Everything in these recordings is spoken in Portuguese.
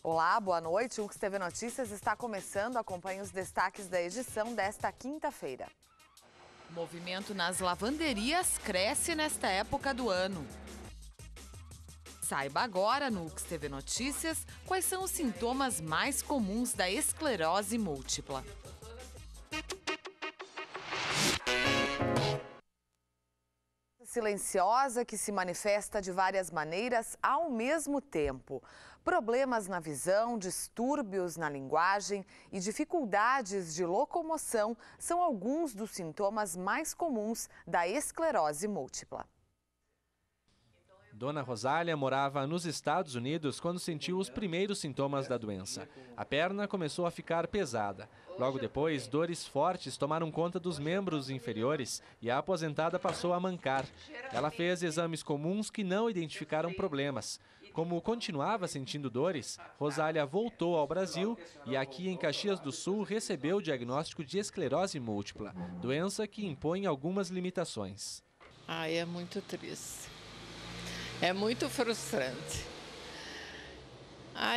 Olá, boa noite. O UX TV Notícias está começando. Acompanhe os destaques da edição desta quinta-feira. O movimento nas lavanderias cresce nesta época do ano. Saiba agora no UX TV Notícias quais são os sintomas mais comuns da esclerose múltipla. Silenciosa que se manifesta de várias maneiras ao mesmo tempo. Problemas na visão, distúrbios na linguagem e dificuldades de locomoção são alguns dos sintomas mais comuns da esclerose múltipla. Dona Rosália morava nos Estados Unidos quando sentiu os primeiros sintomas da doença. A perna começou a ficar pesada. Logo depois, dores fortes tomaram conta dos membros inferiores e a aposentada passou a mancar. Ela fez exames comuns que não identificaram problemas. Como continuava sentindo dores, Rosália voltou ao Brasil e aqui em Caxias do Sul recebeu o diagnóstico de esclerose múltipla, doença que impõe algumas limitações. É muito triste. É muito frustrante.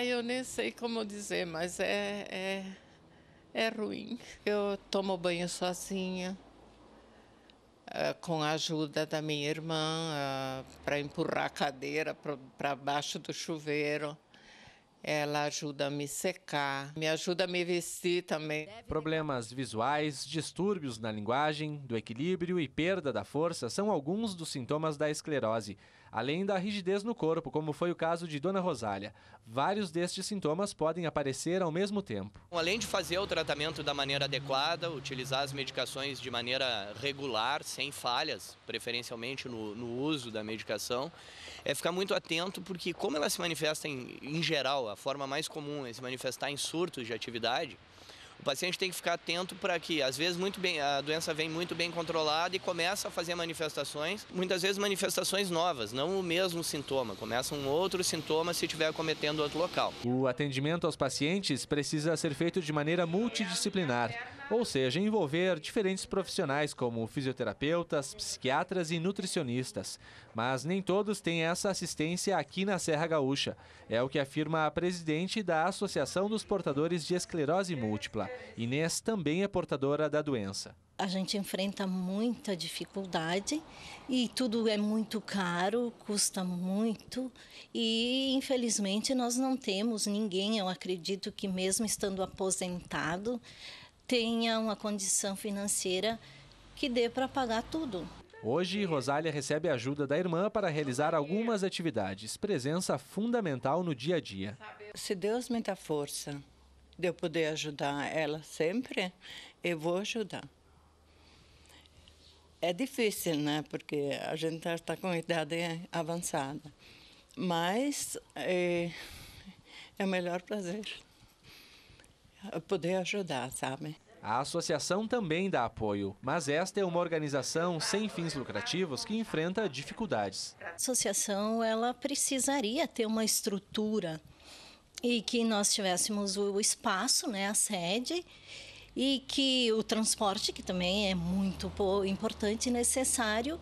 Eu nem sei como dizer, mas é ruim. Eu tomo banho sozinha, com a ajuda da minha irmã, para empurrar a cadeira para baixo do chuveiro. Ela ajuda a me secar, me ajuda a me vestir também. Problemas visuais, distúrbios na linguagem, do equilíbrio e perda da força são alguns dos sintomas da esclerose, além da rigidez no corpo, como foi o caso de Dona Rosália. Vários destes sintomas podem aparecer ao mesmo tempo. Além de fazer o tratamento da maneira adequada, utilizar as medicações de maneira regular, sem falhas, preferencialmente no uso da medicação, é ficar muito atento, porque como ela se manifesta em geral, a forma mais comum é se manifestar em surtos de atividade, o paciente tem que ficar atento para que, às vezes, a doença vem muito bem controlada e começa a fazer manifestações, muitas vezes manifestações novas, não o mesmo sintoma, começa um outro sintoma se estiver acometendo outro local. O atendimento aos pacientes precisa ser feito de maneira multidisciplinar, ou seja, envolver diferentes profissionais como fisioterapeutas, psiquiatras e nutricionistas. Mas nem todos têm essa assistência aqui na Serra Gaúcha. É o que afirma a presidente da Associação dos Portadores de Esclerose Múltipla. Inês também é portadora da doença. A gente enfrenta muita dificuldade e tudo é muito caro, custa muito e infelizmente nós não temos ninguém, eu acredito que mesmo estando aposentado, tenha uma condição financeira que dê para pagar tudo. Hoje, Rosália recebe a ajuda da irmã para realizar algumas atividades, presença fundamental no dia a dia. Se Deus me dá força de eu poder ajudar ela sempre, eu vou ajudar. É difícil, né? Porque a gente está com idade avançada. Mas é o melhor prazer poder ajudar, sabe? A associação também dá apoio, mas esta é uma organização sem fins lucrativos que enfrenta dificuldades. A associação ela precisaria ter uma estrutura e que nós tivéssemos o espaço, né, a sede, e que o transporte, que também é muito importante e necessário.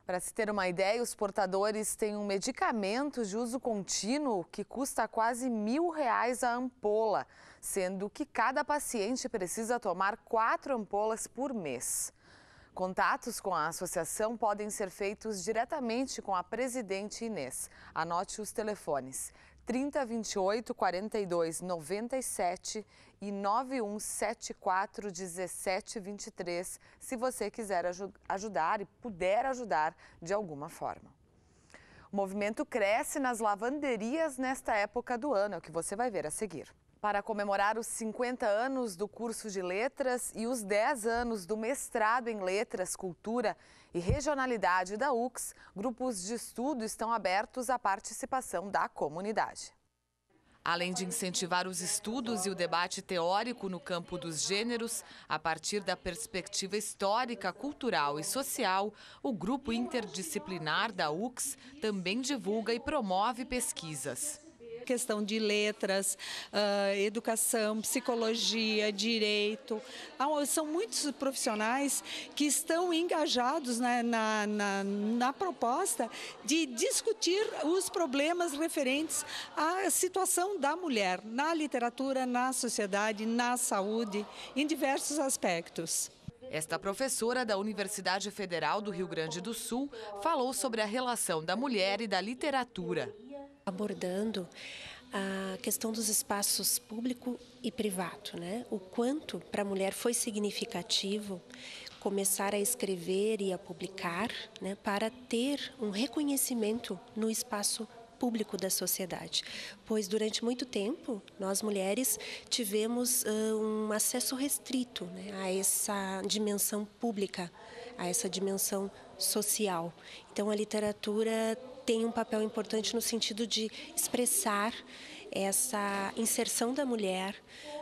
Para se ter uma ideia, os portadores têm um medicamento de uso contínuo que custa quase R$1.000 a ampola, sendo que cada paciente precisa tomar 4 ampolas por mês. Contatos com a associação podem ser feitos diretamente com a presidente Inês. Anote os telefones 3028 42 97 e 9174 1723, se você quiser ajudar e puder ajudar de alguma forma. O movimento cresce nas lavanderias nesta época do ano, é o que você vai ver a seguir. Para comemorar os 50 anos do curso de letras e os 10 anos do mestrado em letras, cultura e regionalidade da UX, grupos de estudo estão abertos à participação da comunidade. Além de incentivar os estudos e o debate teórico no campo dos gêneros, a partir da perspectiva histórica, cultural e social, o grupo interdisciplinar da UX também divulga e promove pesquisas. questão de letras, educação, psicologia, direito. São muitos profissionais que estão engajados na proposta de discutir os problemas referentes à situação da mulher na literatura, na sociedade, na saúde, em diversos aspectos. Esta professora da Universidade Federal do Rio Grande do Sul falou sobre a relação da mulher e da literatura. Abordando a questão dos espaços público e privado, né? O quanto para a mulher foi significativo começar a escrever e a publicar, né, para ter um reconhecimento no espaço público da sociedade, pois durante muito tempo nós mulheres tivemos um acesso restrito, né, a essa dimensão pública, a essa dimensão social. Então a literatura tem um papel importante no sentido de expressar essa inserção da mulher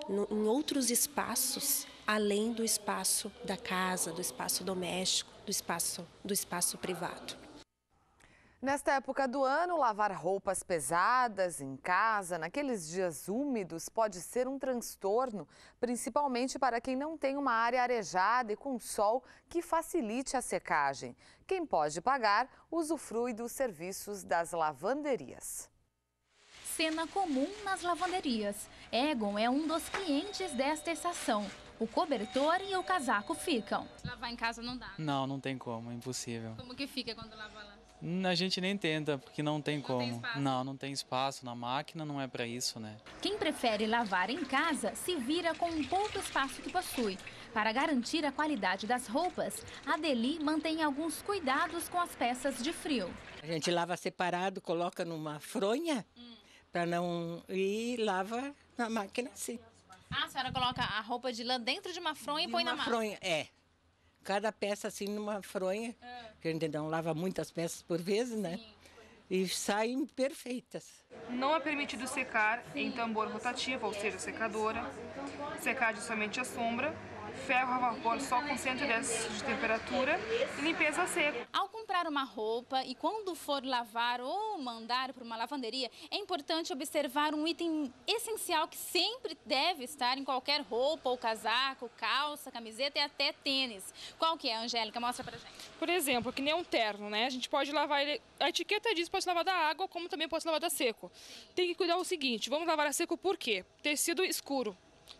em outros espaços, além do espaço da casa, do espaço doméstico, do espaço privado. Nesta época do ano, lavar roupas pesadas em casa, naqueles dias úmidos, pode ser um transtorno, principalmente para quem não tem uma área arejada e com sol que facilite a secagem. Quem pode pagar, usufrui dos serviços das lavanderias. Cena comum nas lavanderias. Egon é um dos clientes desta estação. O cobertor e o casaco ficam. Lavar em casa não dá? Não tem como, é impossível. Como que fica quando lava lá? A gente nem tenta, porque não tem como. Não tem espaço na máquina, não é para isso, né? Quem prefere lavar em casa se vira com um pouco espaço que possui. Para garantir a qualidade das roupas, a Deli mantém alguns cuidados com as peças de frio. A gente lava separado, coloca numa fronha, para não... e lava na máquina assim. A senhora coloca a roupa de lã dentro de uma fronha e põe na máquina? Fronha, cada peça assim numa fronha, que a gente não lava muitas peças por vez, né? Sim. E saem perfeitas. Não é permitido secar em tambor rotativo, ou seja, secadora, secagem somente à sombra, ferro a vapor só com 110 de temperatura e limpeza a seco. Ao comprar uma roupa e quando for lavar ou mandar para uma lavanderia, é importante observar um item essencial que sempre deve estar em qualquer roupa ou casaco, calça, camiseta e até tênis. Qual que é, Angélica? Mostra pra gente. Por exemplo, que nem um terno, né? A gente pode lavar ele, a etiqueta diz que pode lavar da água, como também pode lavar da seco. Tem que cuidar o seguinte, vamos lavar a seco por quê? Tecido escuro.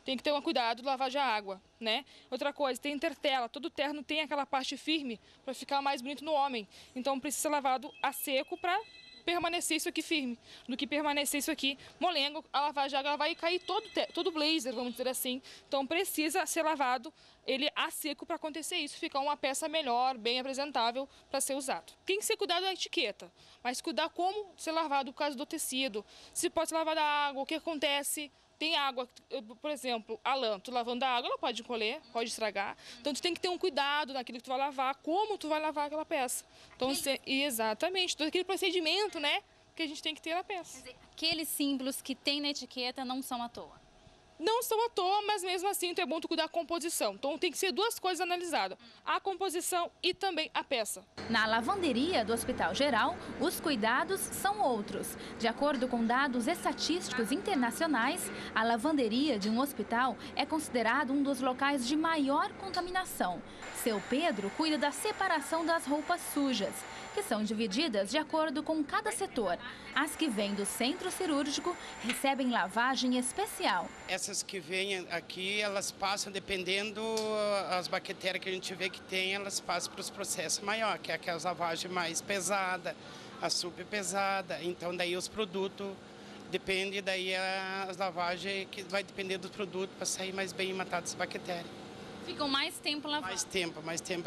Tem que ter um cuidado de lavar de água, né? Outra coisa, tem intertela. Todo terno tem aquela parte firme para ficar mais bonito no homem. Então precisa ser lavado a seco para permanecer isso aqui firme. Do que permanecer isso aqui molengo, a lavar de água ela vai cair todo blazer, vamos dizer assim. Então precisa ser lavado ele a seco para acontecer isso, ficar uma peça melhor, bem apresentável para ser usado. Tem que ser cuidado da etiqueta, mas cuidar como ser lavado por causa do tecido. Se pode ser lavado a água, o que acontece? Tem água, por exemplo, a lã, tu lavando a água, ela pode encolher, pode estragar. Então, tu tem que ter um cuidado naquilo que tu vai lavar, como tu vai lavar aquela peça. Então, exatamente, todo aquele procedimento, né, que a gente tem que ter na peça. Quer dizer, aqueles símbolos que tem na etiqueta não são à toa? Não são à toa, mas mesmo assim é bom tu cuidar da composição. Então tem que ser duas coisas analisadas, a composição e também a peça. Na lavanderia do Hospital Geral, os cuidados são outros. De acordo com dados estatísticos internacionais, a lavanderia de um hospital é considerado um dos locais de maior contaminação. Seu Pedro cuida da separação das roupas sujas, que são divididas de acordo com cada setor. As que vêm do centro cirúrgico recebem lavagem especial. Essas que vêm aqui, elas passam, dependendo as bactérias que a gente vê que tem, elas passam para os processos maiores, que é aquelas lavagens mais pesadas, a super pesada. Então daí os produtos, depende daí as lavagens que vai depender dos produtos para sair mais bem matadas as bactérias. Ficam mais tempo lavando? Mais tempo.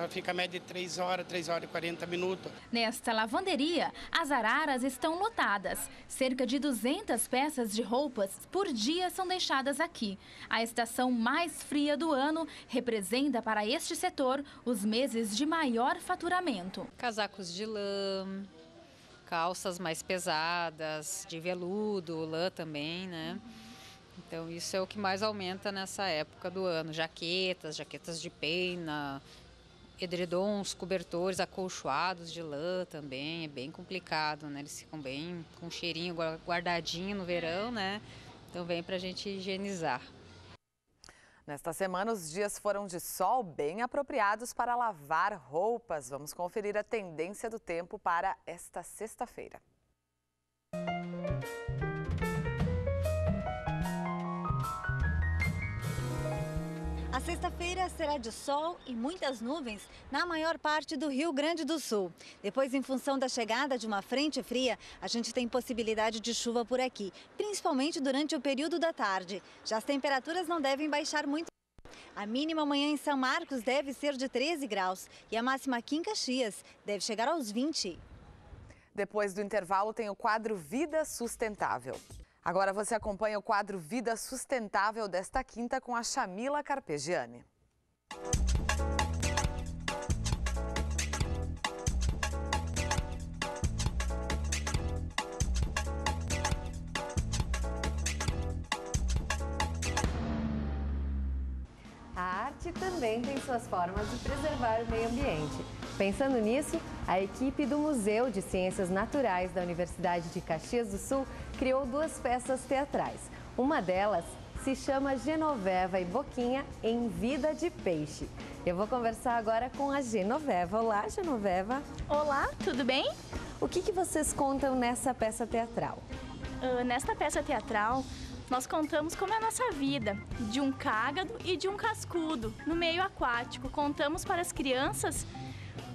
Fica a média de 3 horas e 40 minutos. Nesta lavanderia, as araras estão lotadas. Cerca de 200 peças de roupas por dia são deixadas aqui. A estação mais fria do ano representa para este setor os meses de maior faturamento. Casacos de lã, calças mais pesadas, de veludo, lã também, né? Então, isso é o que mais aumenta nessa época do ano. Jaquetas de pena, edredons, cobertores acolchoados de lã também, é bem complicado, né? Eles ficam bem com um cheirinho guardadinho no verão, né? Então vem pra gente higienizar. Nesta semana, os dias foram de sol bem apropriados para lavar roupas. Vamos conferir a tendência do tempo para esta sexta-feira. A sexta-feira será de sol e muitas nuvens na maior parte do Rio Grande do Sul. Depois, em função da chegada de uma frente fria, a gente tem possibilidade de chuva por aqui, principalmente durante o período da tarde. Já as temperaturas não devem baixar muito. A mínima amanhã em São Marcos deve ser de 13 graus e a máxima aqui em Caxias deve chegar aos 20. Depois do intervalo tem o quadro Vida Sustentável. Agora você acompanha o quadro Vida Sustentável desta quinta com a Chamila Carpegiani. A arte também tem suas formas de preservar o meio ambiente. Pensando nisso, a equipe do Museu de Ciências Naturais da Universidade de Caxias do Sul criou 2 peças teatrais. Uma delas se chama Genoveva e Boquinha em Vida de Peixe. Eu vou conversar agora com a Genoveva. Olá, Genoveva. Olá, tudo bem? O que vocês contam nessa peça teatral? Nesta peça teatral, nós contamos como é a nossa vida, de um cágado e de um cascudo, no meio aquático. Contamos para as crianças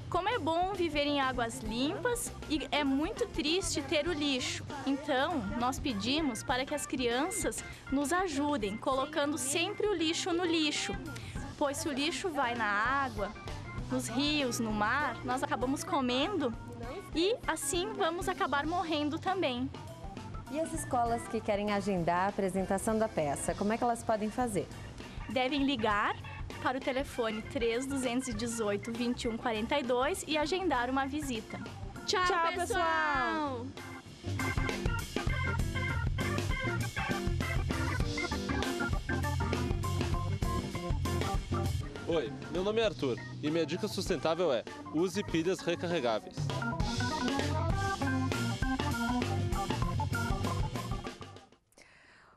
como é bom viver em águas limpas e é muito triste ter o lixo. Então, nós pedimos para que as crianças nos ajudem, colocando sempre o lixo no lixo. Pois se o lixo vai na água, nos rios, no mar, nós acabamos comendo e assim vamos acabar morrendo também. E as escolas que querem agendar a apresentação da peça, como é que elas podem fazer? Devem ligar para o telefone 3218-2142 e agendar uma visita. Tchau, pessoal! Oi, meu nome é Arthur e minha dica sustentável é: use pilhas recarregáveis.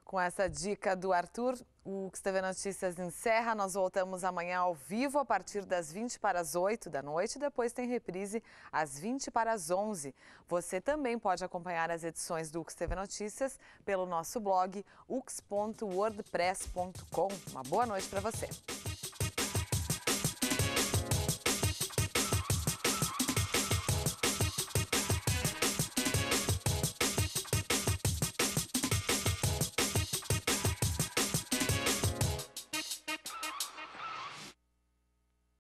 Com essa dica do Arthur, o Que TV Notícias encerra. Nós voltamos amanhã ao vivo a partir das 20 para as 8 da noite. Depois tem reprise às 20 para as 11. Você também pode acompanhar as edições do Que TV Notícias pelo nosso blog ux.wordpress.com. Uma boa noite para você.